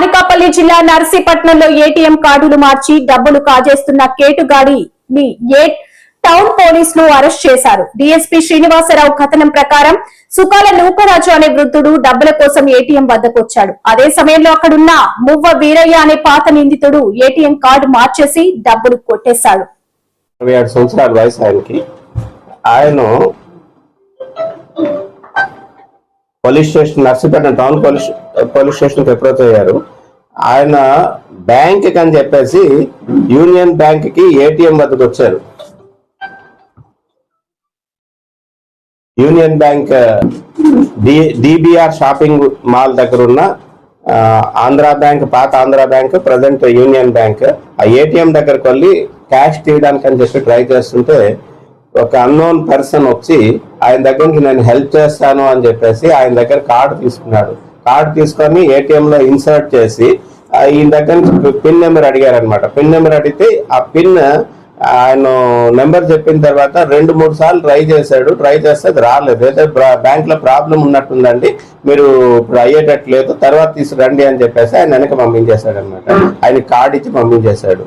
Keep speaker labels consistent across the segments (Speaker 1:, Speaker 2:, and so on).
Speaker 1: అనకాపల్లి జిల్లా నర్సీపట్నంలో ఏటీఎం కార్డులు మార్చి డబ్బులు కాజేస్తున్న కేటుగాడిని టౌన్ పోలీసులు అరెస్ట్ చేశారు. డీఎస్పీ శ్రీనివాసరావు కథనం ప్రకారం సుకాల నూకరాజు అనే వృద్ధుడు డబ్బుల కోసం ఏటీఎం వద్దకు వచ్చాడు. అదే సమయంలో అక్కడున్న మువ్వ వీరయ్య అనే పాత నిందితుడు ఏటీఎం కార్డు మార్చేసి డబ్బులు కొట్టేశాడు.
Speaker 2: 27 సంవత్సరాల వయసు ఆయన police station Narsipatnam town police station approach అయ్యారు. ఆయన బ్యాంక్ అని చెప్పేసి యూనియన్ బ్యాంక్ కి ఏటీఎం వద్దకు వచ్చారు. Union bank DBR shopping mall దగ్గర ఉన్న ఆంధ్రా బ్యాంక్, పాత Andhra bank, present union bank, ఆ ఏటీఎం దగ్గరకు వెళ్ళి క్యాష్ తీయడానికి అని చెప్పి ట్రై చేస్తుంటే ఒక అన్నోన్ పర్సన్ వచ్చి ఆయన దగ్గర నుంచి నేను హెల్ప్ చేస్తాను అని చెప్పేసి ఆయన దగ్గర కార్డు తీసుకున్నాడు. కార్డు తీసుకొని ఏటీఎం లో ఇన్సర్ట్ చేసి ఈయన దగ్గర నుంచి పిన్ నెంబర్ అడిగారనమాట. పిన్ నెంబర్ అడిగితే ఆ పిన్ ఆయన నెంబర్ చెప్పిన తర్వాత 2-3 సార్లు ట్రై చేశాడు. ట్రై చేస్తే అది రాలేదు. అయితే బ్యాంక్ లో ప్రాబ్లం ఉన్నట్టుందండి, మీరు ఇప్పుడు అయ్యేటట్లేదు, తర్వాత తీసుకురండి అని చెప్పేసి ఆయన వెనక పంపించేశాడు అనమాట. ఆయన కార్డు ఇచ్చి పంపించేశాడు.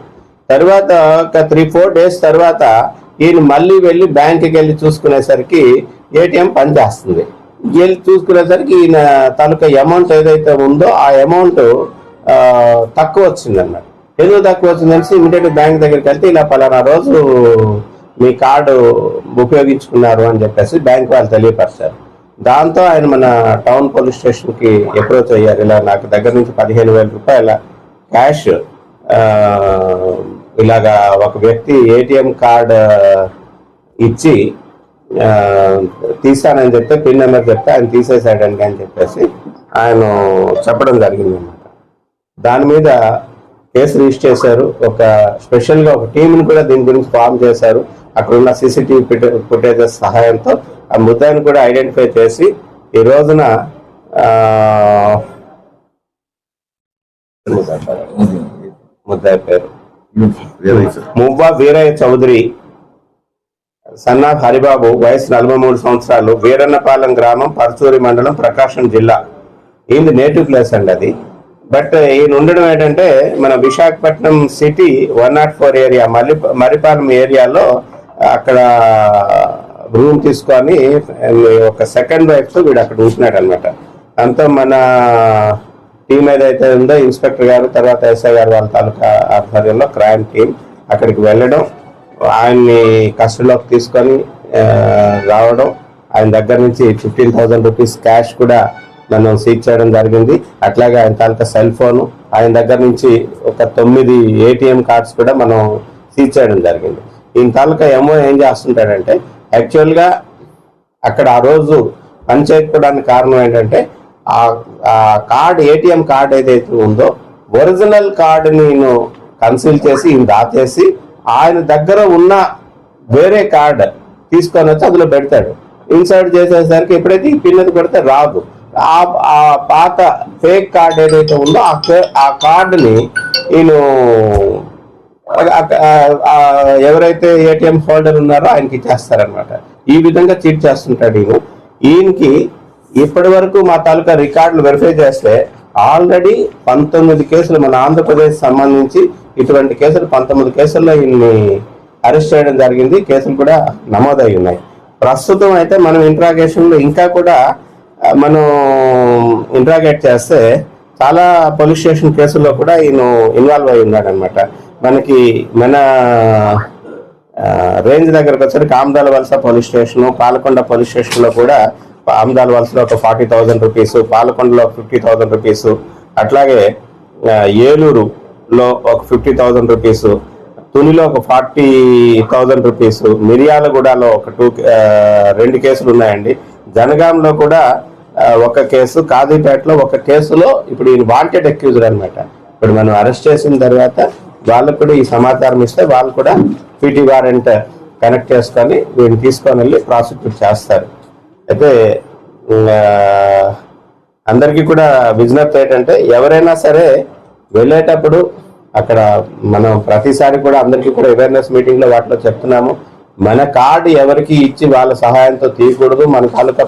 Speaker 2: తర్వాత ఒక 3-4 డేస్ తర్వాత ఈయన మళ్ళీ వెళ్ళి బ్యాంక్కి వెళ్ళి చూసుకునేసరికి ఏటీఎం పనిచేస్తుంది. వెళ్ళి చూసుకునేసరికి ఈయన తనకు అమౌంట్ ఏదైతే ఉందో ఆ అమౌంట్ తక్కువ వచ్చింది అన్నమాట. ఎందుకు తక్కువ వచ్చిందని ఇమీడియట్ బ్యాంక్ దగ్గరికి వెళ్తే ఇలా పలానా రోజు మీ కార్డు ఉపయోగించుకున్నారు అని చెప్పేసి బ్యాంక్ వాళ్ళు తెలియపరిచారు. దాంతో ఆయన మన టౌన్ పోలీస్ స్టేషన్ కి అప్రోచ్ అయ్యారు. ఇలా నాకు దగ్గర నుంచి 15,000 రూపాయల క్యాష్ ఇలాగా ఒక వ్యక్తి ఏటీఎం కార్డ్ ఇచ్చి తీసానని చెప్తే పిన్ నెంబర్ చెప్తే ఆయన తీసేసాడండి అని చెప్పేసి ఆయన చెప్పడం జరిగింది అన్నమాట. దాని మీద కేసు రిజిస్టర్ చేశారు. ఒక స్పెషల్గా ఒక టీంని కూడా దీని గురించి ఫామ్ చేశారు. అక్కడ ఉన్న సీసీటీవీ ఫుటేజెస్ సహాయంతో ఆ ముద్దాయిని కూడా ఐడెంటిఫై చేసి ఈ రోజున ముద్దాయి పేరు మువ్వ వీరయ్య చౌదరి, సన్నా హరిబాబు, వయసు 43 సంవత్సరాలు, వీరన్నపాలెం గ్రామం, పరచూరి మండలం, ప్రకాశం జిల్లా. ఈయన నేటివ్ ప్లేస్ అండి అది. బట్ ఈయన ఉండడం ఏంటంటే మన విశాఖపట్నం సిటీ 104 ఏరియా మరిపాలెం ఏరియాలో అక్కడ రూమ్ తీసుకొని ఒక సెకండ్ వైఫ్ వీడు అక్కడ ఉంటున్నాడు అనమాట. అంతా మన టీం ఏదైతే ఉందో ఇన్స్పెక్టర్ గారు, తర్వాత ఎస్ఐ గారు వాళ్ళ తాలూకా ఆధ్వర్యంలో క్రైమ్ టీం అక్కడికి వెళ్ళడం, ఆయన్ని కస్టడీలోకి తీసుకొని రావడం, ఆయన దగ్గర నుంచి 15,000 రూపీస్ క్యాష్ కూడా మనం సీజ్ చేయడం జరిగింది. అట్లాగే ఆయన తాలూకా సెల్ ఫోను, ఆయన దగ్గర నుంచి ఒక 9 ఏటీఎం కార్డ్స్ కూడా మనం సీజ్ చేయడం జరిగింది. ఈయన తాలూకా ఏం చేస్తుంటాడంటే యాక్చువల్గా అక్కడ ఆ రోజు పని చేయకపోవడానికి కారణం ఏంటంటే ఆ కార్డ్, ఏటీఎం కార్డ్ ఏదైతే ఉందో ఒరిజినల్ కార్డు నేను కన్సిల్ చేసి ఈయన దాచేసి ఆయన దగ్గర ఉన్న వేరే కార్డ్ తీసుకొని వచ్చి అందులో పెడతాడు. ఇన్సర్ట్ చేసేసరికి ఎప్పుడైతే ఈ పిన్ అది పెడితే రాదు. ఆ పాత ఫేక్ కార్డ్ ఏదైతే ఉందో ఆ కార్డుని ఈయన ఎవరైతే ఏటీఎం హోల్డర్ ఉన్నారో ఆయనకి ఇచ్చేస్తారనమాట. ఈ విధంగా చీట్ చేస్తుంటాడు ఈయనకి. ఇప్పటి వరకు మా తాలూకా రికార్డులు వెరిఫై చేస్తే ఆల్రెడీ 19 కేసులు మన ఆంధ్రప్రదేశ్ సంబంధించి ఇటువంటి కేసులు 19 కేసుల్లో ఈయన్ని అరెస్ట్ చేయడం జరిగింది. కేసులు కూడా నమోదై ఉన్నాయి. ప్రస్తుతం అయితే మనం ఇంట్రాగేషన్లో ఇంకా కూడా మనం ఇంట్రాగేట్ చేస్తే చాలా పోలీస్ స్టేషన్ కేసుల్లో కూడా ఈయన ఇన్వాల్వ్ అయి ఉన్నాడు అనమాట. మనకి మన రేంజ్ దగ్గరకు వచ్చేసరికి ఆమదాల వలస పోలీస్ స్టేషను, పాలకొండ పోలీస్ స్టేషన్లో కూడా ఆమదాల వలసలో ఒక 40,000 రూపీస్, పాలకొండలో 50,000 రూపీస్, అట్లాగే ఏలూరులో ఒక 50,000 రూపీస్, తునిలో ఒక 40,000 రూపీస్, మిర్యాలగూడలో ఒక 2 కేసులు ఉన్నాయండి. జనగాంలో కూడా ఒక కేసు, కాజీపేటలో ఒక కేసులో ఇప్పుడు ఈయన వాంటెడ్ అక్యూజ్డ్ అనమాట. ఇప్పుడు మనం అరెస్ట్ చేసిన తర్వాత వాళ్ళకు కూడా ఈ సమాచారం ఇస్తే వాళ్ళు కూడా పీటీ వారెంట్ కనెక్ట్ చేసుకొని వీడిని తీసుకొని వెళ్ళి ప్రాసిక్యూట్ చేస్తారు. అయితే అందరికీ కూడా విజ్ఞప్తి ఏంటంటే ఎవరైనా సరే వెళ్ళేటప్పుడు అక్కడ మనం ప్రతిసారి కూడా అందరికీ కూడా అవేర్నెస్ మీటింగ్లో వాటిలో చెప్తున్నాము, మన కార్డు ఎవరికి ఇచ్చి వాళ్ళ సహాయంతో తీయకూడదు. మన తాలూకా